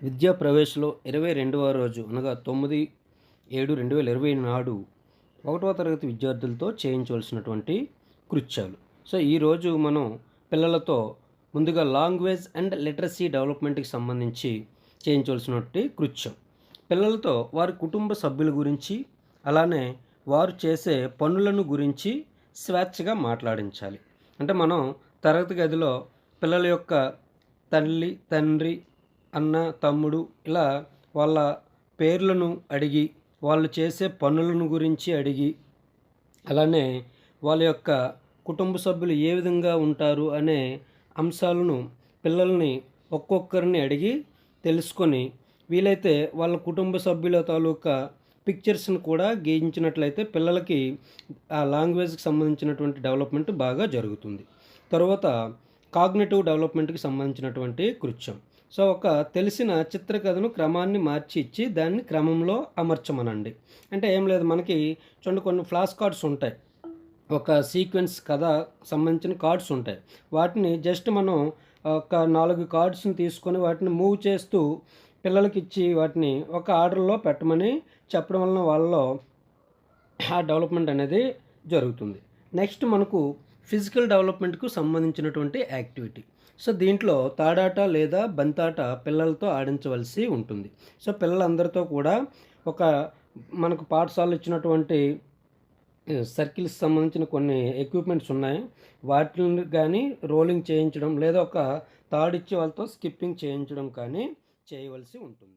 విద్యా ప్రవేశ్‌లో 22వ రోజు అనగా 9/7/2020 నాడు 1వ తరగతి విద్యార్థులతో చేయించవలసినటువంటి కృత్యాలు. ఈరోజు మనం పిల్లలతో ముందుగా లాంగ్వేజ్ అండ్ లిటరసీ డెవలప్‌మెంట్‌కి సంబంధించి చేయించవలసినటువంటి కృత్యం. పిల్లలతో వారి కుటుంబ సభ్యుల గురించి, అలానే వారు చేసే పనులను గురించి స్వేచ్ఛగా మాట్లాడించాలి. అంటే మనం తరగతి గదిలో పిల్లల యొక్క తల్లి, తండ్రి, అన్న, తమ్ముడు ఇలా వాళ్ళ పేర్లను అడిగి, వాళ్ళు చేసే పనులను గురించి అడిగి, అలానే వాళ్ళ యొక్క కుటుంబ సభ్యులు ఏ విధంగా ఉంటారు అనే అంశాలను పిల్లల్ని ఒక్కొక్కరిని అడిగి తెలుసుకొని, వీలైతే వాళ్ళ కుటుంబ సభ్యుల తాలూకా పిక్చర్స్‌ని కూడా గీయించినట్లయితే పిల్లలకి ఆ లాంగ్వేజ్‌కి సంబంధించినటువంటి డెవలప్‌మెంట్ బాగా జరుగుతుంది. తరువాత కాగ్నిటివ్ డెవలప్‌మెంట్‌కి సంబంధించినటువంటి కృత్యం. ఒక తెలిసిన చిత్రకథను క్రమాన్ని మార్చి ఇచ్చి దాన్ని క్రమంలో అమర్చమనండి. అంటే ఏం లేదు, మనకి చూడండి కొన్ని ఫ్లాష్ కార్డ్స్ ఉంటాయి. ఒక సీక్వెన్స్ కథ సంబంధించిన కార్డ్స్ ఉంటాయి. వాటిని జస్ట్ మనం ఒక 4 కార్డ్స్‌ని తీసుకొని వాటిని మూవ్ చేస్తూ పిల్లలకిచ్చి వాటిని ఒక ఆర్డర్‌లో పెట్టమని చెప్పడం వలన వాళ్ళలో ఆ డెవలప్‌మెంట్ అనేది జరుగుతుంది. నెక్స్ట్ మనకు ఫిజికల్ డెవలప్‌మెంట్‌కు సంబంధించినటువంటి యాక్టివిటీ. దీంట్లో తాడాట లేదా బంతాట పిల్లలతో ఆడించవలసి ఉంటుంది. పిల్లలందరితో కూడా ఒక మనకు పాఠశాలలో ఇచ్చినటువంటి సర్కిల్స్ సంబంధించిన కొన్ని ఎక్విప్మెంట్స్ ఉన్నాయి. వాటిని కానీ రోలింగ్ చేయించడం లేదా ఒక తాడిచ్చి వాళ్ళతో స్కిప్పింగ్ చేయించడం కానీ చేయవలసి ఉంటుంది.